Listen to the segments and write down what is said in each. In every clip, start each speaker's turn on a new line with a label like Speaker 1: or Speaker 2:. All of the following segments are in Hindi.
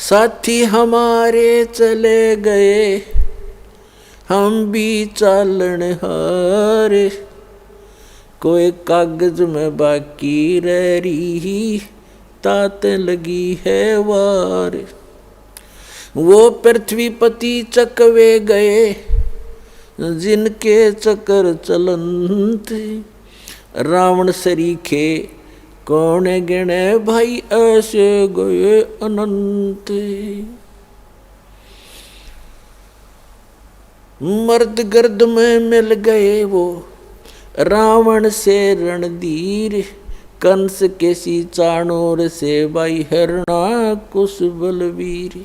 Speaker 1: साथी हमारे चले गए, हम भी चालन हारे, कोई कागज में बाकी रह रही, तात लगी है वार। वो पृथ्वीपति चकवे गए, जिनके चक्कर चलंत, रावण सरीखे कौन गिने भाई, ऐसे गए अनंत। मर्द गर्द में मिल गए वो, रावण से रणधीर, कंस के सी चाणूर से भाई हिरणा कुश बलवीर।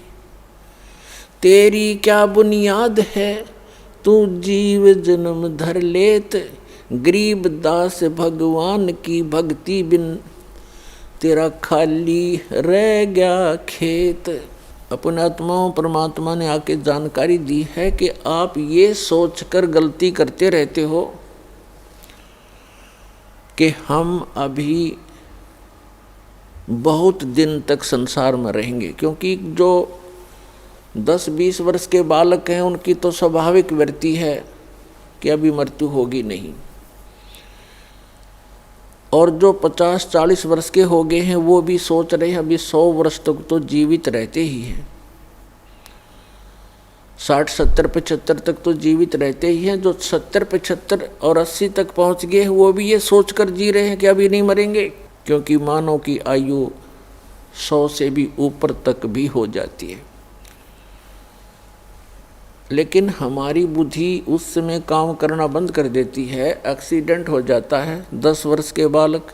Speaker 1: तेरी क्या बुनियाद है, तू जीव जन्म धर लेत, गरीब दास भगवान की भक्ति बिन, तेरा खाली रह गया खेत। अपने आत्माओं परमात्मा ने आके जानकारी दी है कि आप ये सोचकर गलती करते रहते हो कि हम अभी बहुत दिन तक संसार में रहेंगे, क्योंकि जो 10-20 वर्ष के बालक हैं उनकी तो स्वाभाविक वृत्ति है कि अभी मृत्यु होगी नहीं, और जो 50-40 वर्ष के हो गए हैं वो भी सोच रहे हैं अभी 100 वर्ष तक तो जीवित रहते ही हैं, 60-70-75 तक तो जीवित रहते ही हैं। जो 70-75 और 80 तक पहुंच गए हैं वो भी ये सोचकर जी रहे हैं कि अभी नहीं मरेंगे, क्योंकि मानव की आयु 100 से भी ऊपर तक भी हो जाती है। लेकिन हमारी बुद्धि उस समय काम करना बंद कर देती है, एक्सीडेंट हो जाता है। 10 वर्ष के बालक,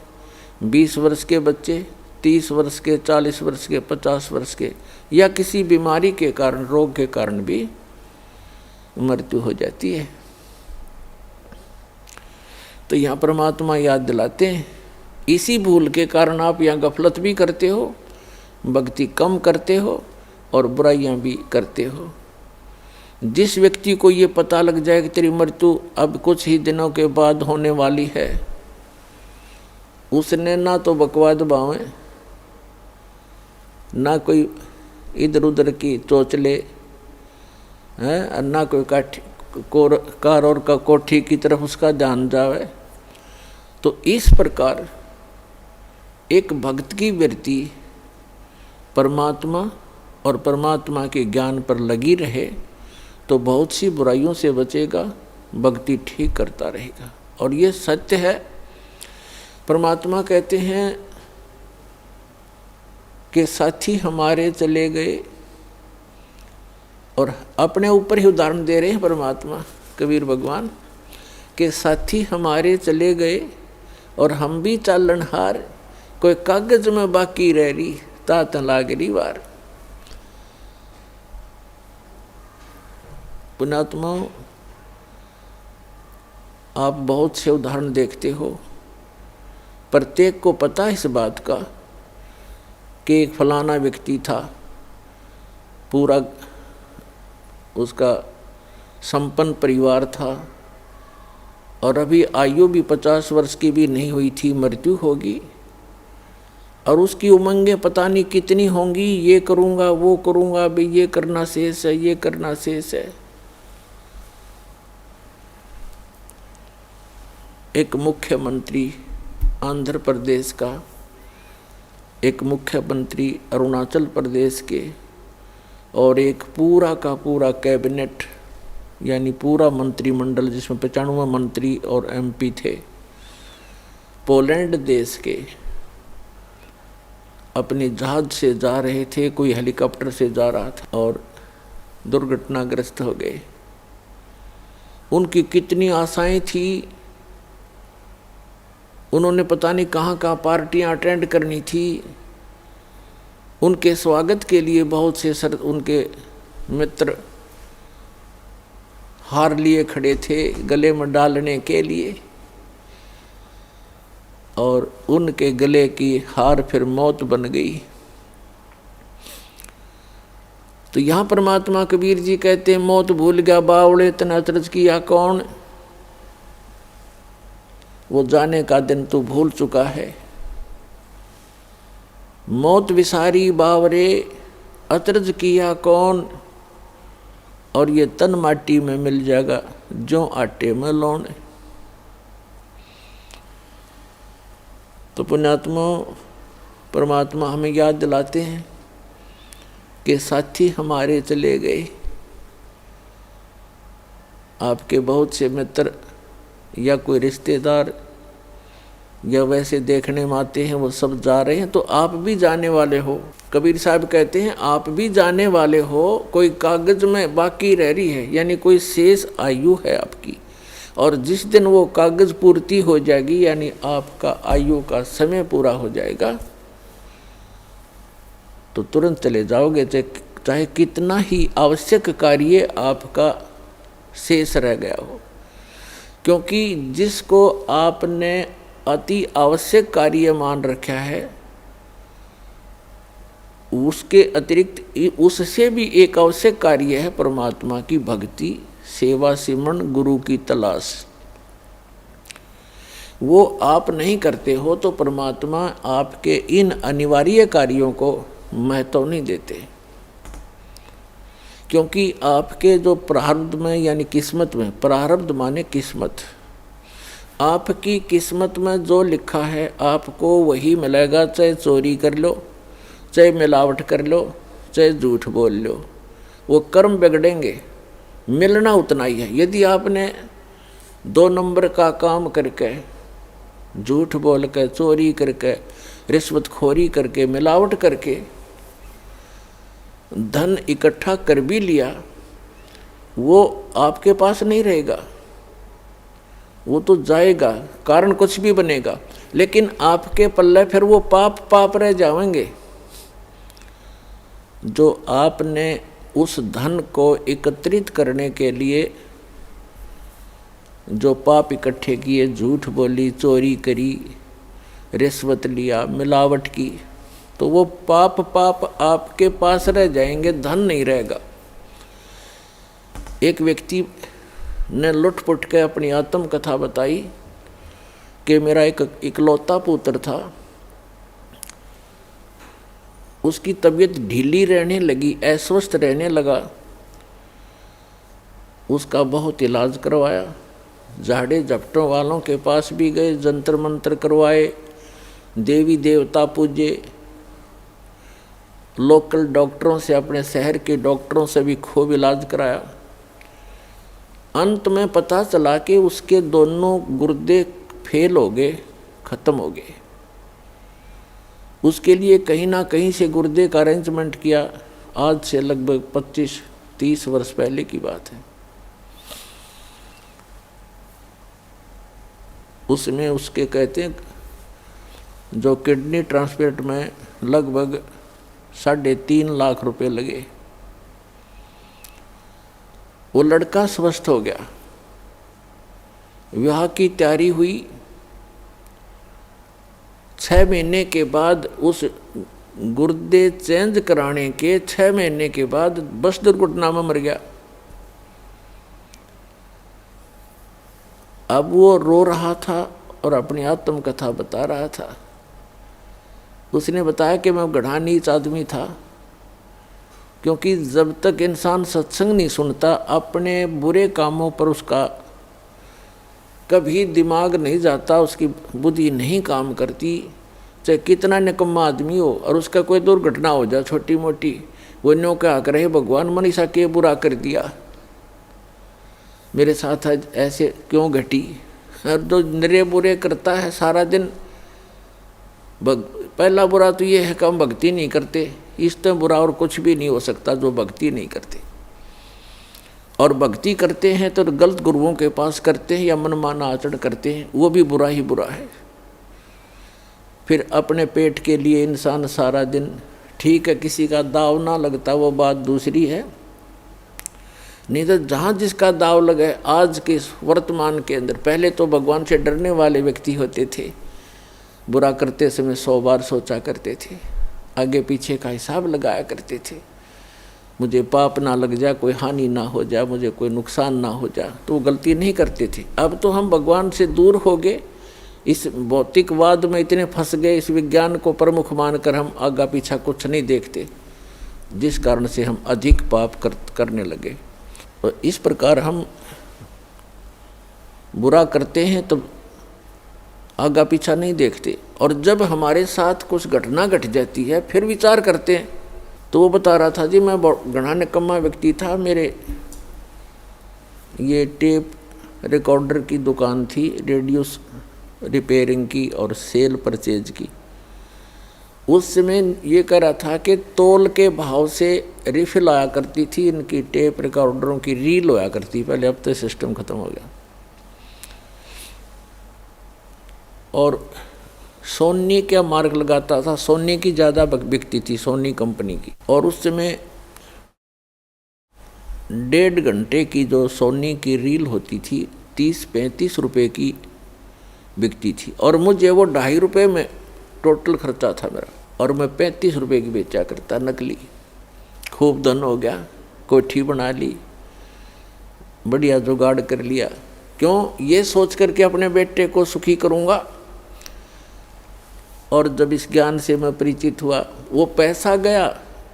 Speaker 1: 20 वर्ष के बच्चे, 30 वर्ष के, 40 वर्ष के, 50 वर्ष के, या किसी बीमारी के कारण, रोग के कारण भी मृत्यु हो जाती है। तो यहाँ परमात्मा याद दिलाते हैं, इसी भूल के कारण आप यहाँ गफलत भी करते हो, भक्ति कम करते हो और बुराइयाँ भी करते हो। जिस व्यक्ति को ये पता लग जाए कि तेरी मृत्यु अब कुछ ही दिनों के बाद होने वाली है, उसने ना तो बकवाद बावें, ना कोई इधर उधर की चोचले हैं, ना कोई कार और का कोठी की तरफ उसका ध्यान जावे। तो इस प्रकार एक भक्त की वृत्ति परमात्मा और परमात्मा के ज्ञान पर लगी रहे तो बहुत सी बुराइयों से बचेगा, भक्ति ठीक करता रहेगा। और ये सत्य है। परमात्मा कहते हैं कि साथी हमारे चले गए, और अपने ऊपर ही उदाहरण दे रहे हैं परमात्मा कबीर भगवान के, साथी हमारे चले गए और हम भी चालनहार, कोई कागज में बाकी रह रही, तात लागरी वार। पुण्यात्मा, आप बहुत से उदाहरण देखते हो, प्रत्येक को पता है इस बात का कि एक फलाना व्यक्ति था, पूरा उसका संपन्न परिवार था, और अभी आयु भी 50 वर्ष की भी नहीं हुई थी, मृत्यु होगी, और उसकी उमंगें पता नहीं कितनी होंगी, ये करूँगा वो करूँगा, अभी ये करना शेष है, ये करना शेष है। एक मुख्यमंत्री आंध्र प्रदेश का, एक मुख्यमंत्री अरुणाचल प्रदेश के, और एक पूरा का पूरा कैबिनेट यानी पूरा मंत्रिमंडल जिसमें 95 मंत्री और MP थे, पोलैंड देश के, अपने जहाज से जा रहे थे, कोई हेलीकॉप्टर से जा रहा था और दुर्घटनाग्रस्त हो गए। उनकी कितनी आशाएं थी, उन्होंने पता नहीं कहाँ कहाँ पार्टियां अटेंड करनी थी, उनके स्वागत के लिए बहुत से उनके मित्र हार लिए खड़े थे गले में डालने के लिए, और उनके गले की हार फिर मौत बन गई। तो यहाँ परमात्मा कबीर जी कहते हैं, मौत भूल गया बावड़े तन अचरज किया कौन, वो जाने का दिन तू भूल चुका है। मौत विसारी बावरे अतरज किया कौन, और ये तन माटी में मिल जाएगा जो आटे में लौने। तो पुण्यात्मा परमात्मा हमें याद दिलाते हैं कि साथी हमारे चले गए, आपके बहुत से मित्र या कोई रिश्तेदार या वैसे देखने में आते हैं, वो सब जा रहे हैं, तो आप भी जाने वाले हो। कबीर साहब कहते हैं आप भी जाने वाले हो, कोई कागज में बाकी रह रही है, यानी कोई शेष आयु है आपकी, और जिस दिन वो कागज पूर्ति हो जाएगी, यानी आपका आयु का समय पूरा हो जाएगा, तो तुरंत चले जाओगे, चाहे कितना ही आवश्यक कार्य आपका शेष रह गया हो। क्योंकि जिसको आपने अति आवश्यक कार्य मान रखा है, उसके अतिरिक्त उससे भी एक आवश्यक कार्य है परमात्मा की भक्ति, सेवा, सिमरन, गुरु की तलाश। वो आप नहीं करते हो तो परमात्मा आपके इन अनिवार्य कार्यों को महत्व नहीं देते। क्योंकि आपके जो प्रारब्ध में यानी किस्मत में, प्रारब्ध माने किस्मत, आपकी किस्मत में जो लिखा है आपको वही मिलेगा, चाहे चोरी कर लो, चाहे मिलावट कर लो, चाहे झूठ बोल लो, वो कर्म बिगड़ेंगे, मिलना उतना ही है। यदि आपने 2 नंबर का काम करके, झूठ बोल के, चोरी करके, रिश्वतखोरी करके, मिलावट करके धन इकट्ठा कर भी लिया, वो आपके पास नहीं रहेगा, वो तो जाएगा, कारण कुछ भी बनेगा, लेकिन आपके पल्ले फिर वो पाप रह जाएंगे। जो आपने उस धन को एकत्रित करने के लिए जो पाप इकट्ठे किए, झूठ बोली, चोरी करी, रिश्वत लिया, मिलावट की, तो वो पाप आपके पास रह जाएंगे, धन नहीं रहेगा। एक व्यक्ति ने लुट-पुट के अपनी आत्म कथा बताई कि मेरा एक इकलौता पुत्र था, उसकी तबीयत ढीली रहने लगी, अस्वस्थ रहने लगा, उसका बहुत इलाज करवाया, झाड़े झपटों वालों के पास भी गए, जंतर मंत्र करवाए, देवी देवता पूजे, लोकल डॉक्टरों से, अपने शहर के डॉक्टरों से भी खूब इलाज कराया। अंत में पता चला कि उसके दोनों गुर्दे फेल हो गए, खत्म हो गए। उसके लिए कहीं ना कहीं से गुर्दे का अरेंजमेंट किया। आज से लगभग 25-30 वर्ष पहले की बात है। उसमें उसके कहते हैं जो किडनी ट्रांसप्लांट में लगभग 3.5 लाख रुपए लगे। वो लड़का स्वस्थ हो गया, विवाह की तैयारी हुई। 6 महीने के बाद, उस गुर्दे चेंज कराने के 6 महीने के बाद बस दुर्घटना में मर गया। अब वो रो रहा था और अपनी आत्मकथा बता रहा था। उसने बताया कि मैं गढ़ा नीच आदमी था, क्योंकि जब तक इंसान सत्संग नहीं सुनता, अपने बुरे कामों पर उसका कभी दिमाग नहीं जाता, उसकी बुद्धि नहीं काम करती, चाहे कितना निकम्मा आदमी हो, और उसका कोई दुर्घटना हो जाए छोटी मोटी, वो न्यों के आकर रहे भगवान मनीषा के बुरा कर दिया, मेरे साथ आज ऐसे क्यों घटी। और जो निरे बुरे करता है सारा दिन, पहला बुरा तो ये है कि हम भक्ति नहीं करते, इससे बुरा और कुछ भी नहीं हो सकता जो भक्ति नहीं करते। और भक्ति करते हैं तो गलत गुरुओं के पास करते हैं या मनमाना आचरण करते हैं, वो भी बुरा ही बुरा है। फिर अपने पेट के लिए इंसान सारा दिन, ठीक है किसी का दाव ना लगता वो बात दूसरी है, नहीं तो जहाँ जिसका दाव लगे आज के वर्तमान के अंदर। पहले तो भगवान से डरने वाले व्यक्ति होते थे, बुरा करते समय 100 बार सोचा करते थे, आगे पीछे का हिसाब लगाया करते थे, मुझे पाप ना लग जाए, कोई हानि ना हो जाए, मुझे कोई नुकसान ना हो जाए, तो वो गलती नहीं करते थे। अब तो हम भगवान से दूर हो गए, इस भौतिकवाद में इतने फंस गए, इस विज्ञान को प्रमुख मानकर हम आगा पीछा कुछ नहीं देखते। जिस कारण से हम अधिक पाप करने लगे। तो इस प्रकार हम बुरा करते हैं तो आगा पीछा नहीं देखते, और जब हमारे साथ कुछ घटना घट जाती है फिर विचार करते हैं। तो वो बता रहा था जी, मैं घना निकम्मा व्यक्ति था, मेरे ये टेप रिकॉर्डर की दुकान थी, रेडियो रिपेयरिंग की और सेल परचेज की। उस समय ये कह रहा था कि तोल के भाव से रिफिल आया करती थी इनकी टेप रिकॉर्डरों की, रील होया करती पहले, अब तो सिस्टम खत्म हो गया। और सोनी क्या मार्क लगाता था, सोनी की ज़्यादा बिकती थी, सोनी कंपनी की। और उस समय 1.5 घंटे की जो सोनी की रील होती थी 30-35 रुपये की बिकती थी, और मुझे वो 2.5 रुपये में टोटल खर्चा था मेरा, और मैं 35 रुपये की बेचा करता नकली। खूब धन हो गया, कोठी बना ली, बढ़िया जुगाड़ कर लिया। क्यों? ये सोच करके अपने बेटे को सुखी करूँगा। और जब इस ज्ञान से मैं परिचित हुआ, वो पैसा गया,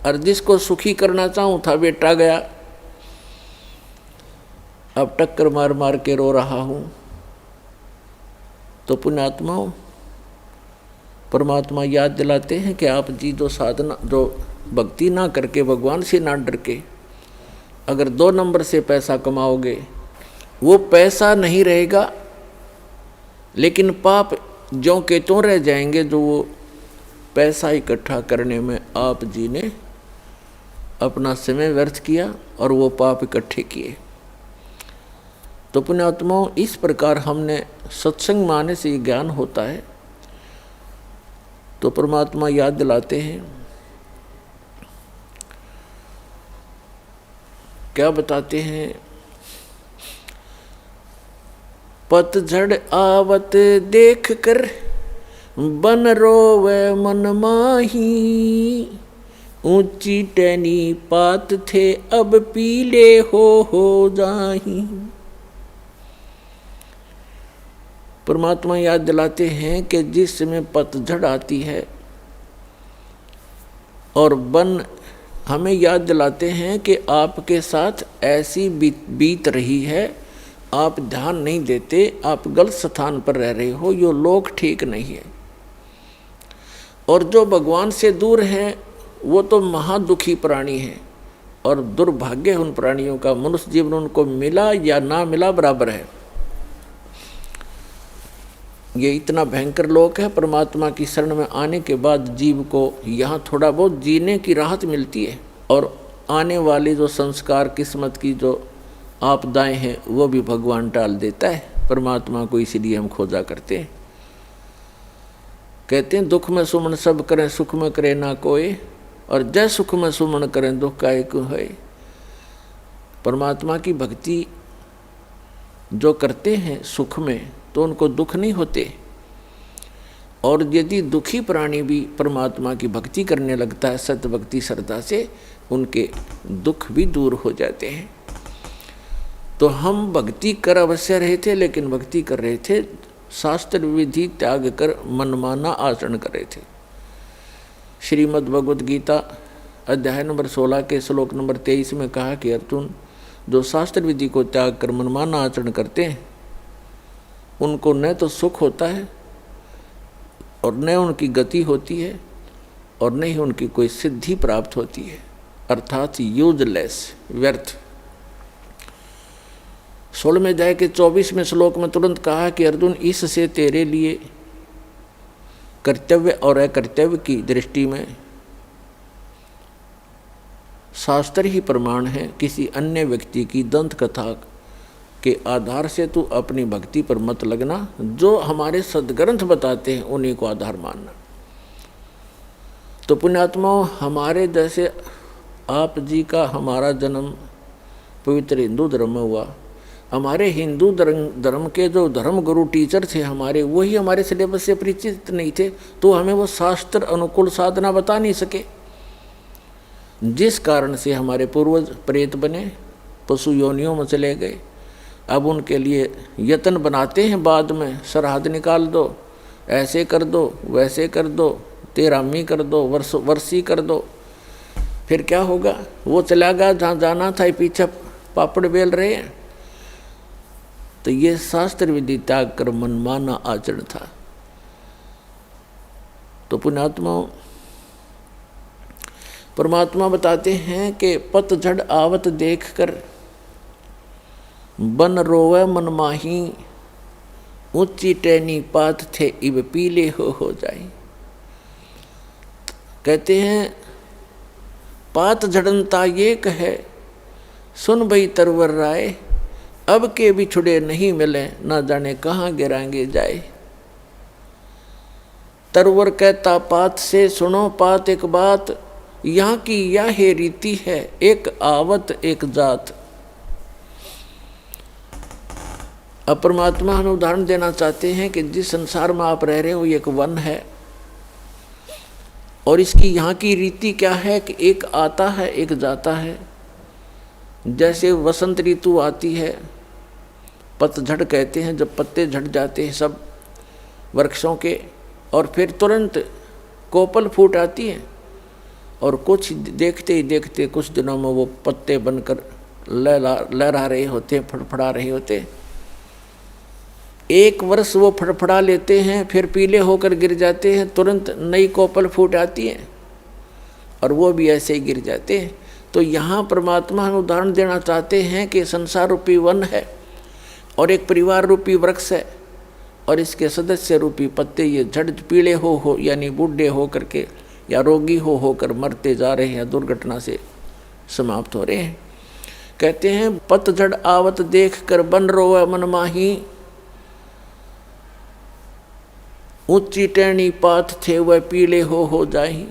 Speaker 1: और जिसको सुखी करना चाहूँ था बेटा गया। अब टक्कर मार मार के रो रहा हूँ। तो पुण्यात्माओं, परमात्मा याद दिलाते हैं कि आप जी जो साधना, जो भक्ति ना करके, भगवान से ना डर के अगर 2 नंबर से पैसा कमाओगे, वो पैसा नहीं रहेगा, लेकिन पाप ज्यों के त्यों रह जाएंगे जो वो पैसा इकट्ठा करने में आप जी ने अपना समय व्यर्थ किया और वो पाप इकट्ठे किए। तो पुण्यात्माओं, इस प्रकार हमने सत्संग माने से ये ज्ञान होता है। तो परमात्मा याद दिलाते हैं, क्या बताते हैं, पतझड़ आवत देख कर बन रोवे मन माही, ऊंची टहनी पात थे अब पीले हो जाही। परमात्मा याद दिलाते हैं कि जिस समय पतझड़ आती है और वन हमें याद दिलाते हैं कि आपके साथ ऐसी बीत रही है, आप ध्यान नहीं देते, आप गलत स्थान पर रह रहे हो, यो लोग ठीक नहीं है। और जो भगवान से दूर हैं वो तो महादुखी प्राणी हैं, और दुर्भाग्य उन प्राणियों का, मनुष्य जीवन उनको मिला या ना मिला बराबर है। ये इतना भयंकर लोक है। परमात्मा की शरण में आने के बाद जीव को यहाँ थोड़ा बहुत जीने की राहत मिलती है, और आने वाले जो संस्कार, किस्मत की जो आपदाएं हैं वो भी भगवान टाल देता है। परमात्मा को इसीलिए हम खोजा करते हैं। कहते हैं दुख में सुमन सब करें, सुख में करे ना कोई, और जय सुख में सुमन करें दुख काहे को है। परमात्मा की भक्ति जो करते हैं सुख में तो उनको दुख नहीं होते, और यदि दुखी प्राणी भी परमात्मा की भक्ति करने लगता है सत्य भक्ति श्रद्धा से, उनके दुख भी दूर हो जाते हैं। तो हम भक्ति कर अवश्य रहे थे, लेकिन भक्ति कर रहे थे शास्त्र विधि त्याग कर मनमाना आचरण कर रहे थे। श्रीमद् भगवद गीता अध्याय नंबर 16 के श्लोक नंबर 23 में कहा कि अर्जुन, जो शास्त्र विधि को त्याग कर मनमाना आचरण करते हैं उनको न तो सुख होता है और न उनकी गति होती है और न ही उनकी कोई सिद्धि प्राप्त होती है, अर्थात यूजलेस, व्यर्थ। 16वें अध्याय के 24वें श्लोक में तुरंत कहा कि अर्जुन, इससे तेरे लिए कर्तव्य और अकर्तव्य की दृष्टि में शास्त्र ही प्रमाण है। किसी अन्य व्यक्ति की दंत कथा के आधार से तू अपनी भक्ति पर मत लगना। जो हमारे सदग्रंथ बताते हैं उन्हीं को आधार मानना। तो पुण्यात्माओं, हमारे जैसे आप जी का हमारा जन्म पवित्र हिंदू धर्म में हुआ। हमारे हिंदू धर्म के जो धर्म गुरु टीचर थे हमारे, वही हमारे सिलेबस से परिचित नहीं थे, तो हमें वो शास्त्र अनुकूल साधना बता नहीं सके, जिस कारण से हमारे पूर्वज प्रेत बने, पशु योनियों में चले गए। अब उनके लिए यत्न बनाते हैं, बाद में श्राद्ध निकाल दो, ऐसे कर दो, वैसे कर दो, तेरामी कर दो, वर्षी कर दो। फिर क्या होगा? वो चला गया जहाँ जाना था, पीछे पापड़ बेल रहे हैं। तो ये शास्त्र विधि त्याग कर मनमाना आचरण था। तो पुण्यात्मा परमात्मा बताते हैं कि पतझड़ आवत देख कर बन रोवे मन माही, ऊंची टहनी पात थे इब पीले हो जाए। कहते हैं पात झड़नता ये कहे सुन भई तरवर राय, अब के बिछुड़े नहीं मिले ना जाने कहाँ गिराएंगे जाए। तरवर कहता पात से सुनो पात एक बात, यहाँ की यह है रीति है एक आवत एक जात। अब परमात्मा हमें उदाहरण देना चाहते हैं कि जिस संसार में आप रह रहे हो ये एक वन है, और इसकी यहाँ की रीति क्या है कि एक आता है एक जाता है। जैसे वसंत ऋतु आती है, पतझड़ कहते हैं, जब पत्ते झड़ जाते हैं सब वृक्षों के, और फिर तुरंत कोपल फूट आती है, और कुछ देखते ही देखते कुछ दिनों में वो पत्ते बनकर लहरा रहे होते, फड़फड़ा रहे होते। एक वर्ष वो फड़फड़ा लेते हैं, फिर पीले होकर गिर जाते हैं, तुरंत नई कोपल फूट आती है और वो भी ऐसे ही गिर जाते हैं। तो यहाँ परमात्मा हम उदाहरण देना चाहते हैं कि संसार रूपी वन है और एक परिवार रूपी वृक्ष है, और इसके सदस्य रूपी पत्ते ये झड़ पीले हो यानी बूढ़े हो करके या रोगी होकर मरते जा रहे हैं, दुर्घटना से समाप्त हो रहे हैं। कहते हैं पतझड़ आवत देख कर बन रोवे मन माही, ऊंची टहनी पात थे वह पीले हो जाही।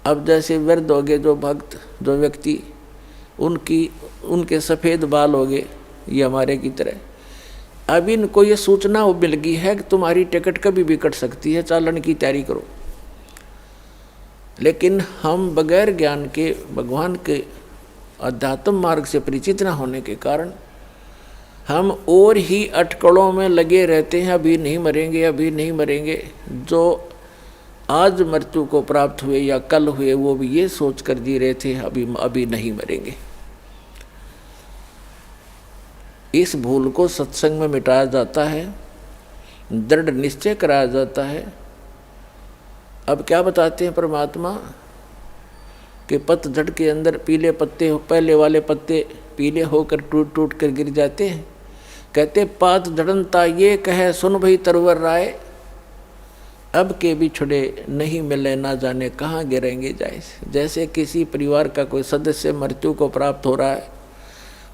Speaker 1: अब जैसे वृद्ध हो गए जो भक्त जो व्यक्ति, उनके सफ़ेद बाल हो गए, ये हमारे की तरह। अब इनको ये सूचना मिल गई है कि तुम्हारी टिकट कभी भी कट सकती है, चालन की तैयारी करो। लेकिन हम बगैर ज्ञान के भगवान के अध्यात्म मार्ग से परिचित न होने के कारण हम और ही अटकलों में लगे रहते हैं, अभी नहीं मरेंगे अभी नहीं मरेंगे। जो आज मृत्यु को प्राप्त हुए या कल हुए वो भी ये सोच कर जी रहे थे अभी नहीं मरेंगे। इस भूल को सत्संग में मिटाया जाता है, दृढ़ निश्चय कराया जाता है। अब क्या बताते हैं परमात्मा कि पतझड़ के अंदर पीले पत्ते, पहले वाले पत्ते पीले होकर टूट टूट कर गिर जाते हैं। कहते पात झड़नता ये कहे सुन भई तरवर राय, अब के बिछुड़े नहीं मिले ना जाने कहाँ गिरेंगे जाए। जैसे किसी परिवार का कोई सदस्य मृत्यु को प्राप्त हो रहा है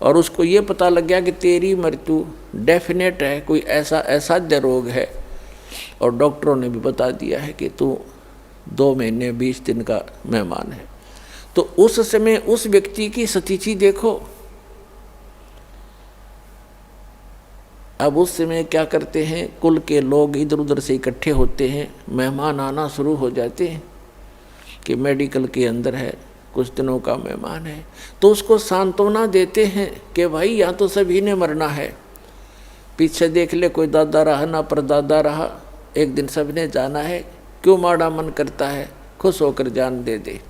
Speaker 1: और उसको ये पता लग गया कि तेरी मृत्यु डेफिनेट है, कोई ऐसा असाध्य रोग है, और डॉक्टरों ने भी बता दिया है कि तू 2 महीने 20 दिन का मेहमान है, तो उस समय उस व्यक्ति की स्थिति देखो। अब उस समय क्या करते हैं, कुल के लोग इधर उधर से इकट्ठे होते हैं, मेहमान आना शुरू हो जाते हैं कि मेडिकल के अंदर है, कुछ दिनों का मेहमान है। तो उसको सांत्वना देते हैं कि भाई यहाँ तो सभी ने मरना है, पीछे देख ले कोई दादा रहा ना परदादा रहा, एक दिन सबने जाना है, क्यों माड़ा मन करता है, खुश होकर जान दे दे।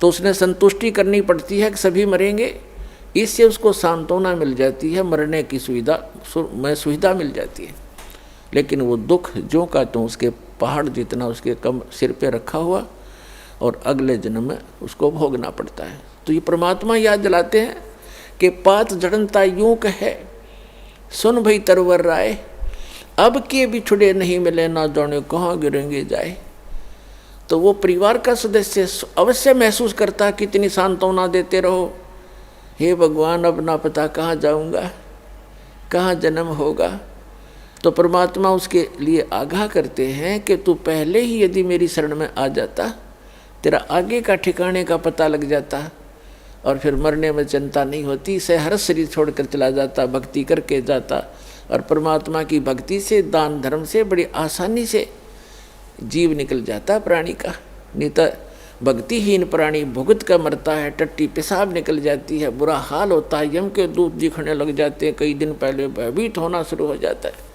Speaker 1: तो उसने संतुष्टि करनी पड़ती है कि सभी मरेंगे, इससे उसको सांत्वना मिल जाती है, मरने की सुविधा मिल जाती है। लेकिन वो दुख जो का तो उसके पहाड़ जितना उसके कम सिर पे रखा हुआ, और अगले जन्म में उसको भोगना पड़ता है। तो ये परमात्मा याद दिलाते हैं कि पात झड़नता यूं कहे सुन भई तरवर राय, अब के बिछुड़े नहीं मिले ना जाने कहाँ गिरेंगे जाए। तो वो परिवार का सदस्य अवश्य महसूस करता, कितनी सांत्वना देते रहो, हे भगवान अब ना पता कहाँ जाऊँगा, कहाँ जन्म होगा। तो परमात्मा उसके लिए आगाह करते हैं कि तू पहले ही यदि मेरी शरण में आ जाता, तेरा आगे का ठिकाने का पता लग जाता, और फिर मरने में चिंता नहीं होती, से हर शरीर छोड़कर चला जाता, भक्ति करके जाता, और परमात्मा की भक्ति से दान धर्म से बड़ी आसानी से जीव निकल जाता प्राणी का। नहीं तो भक्तिहीन प्राणी भुगत का मरता है, टट्टी पेशाब निकल जाती है, बुरा हाल होता है, यम के दूत दिखने लग जाते हैं, कई दिन पहले भयभीत होना शुरू हो जाता है।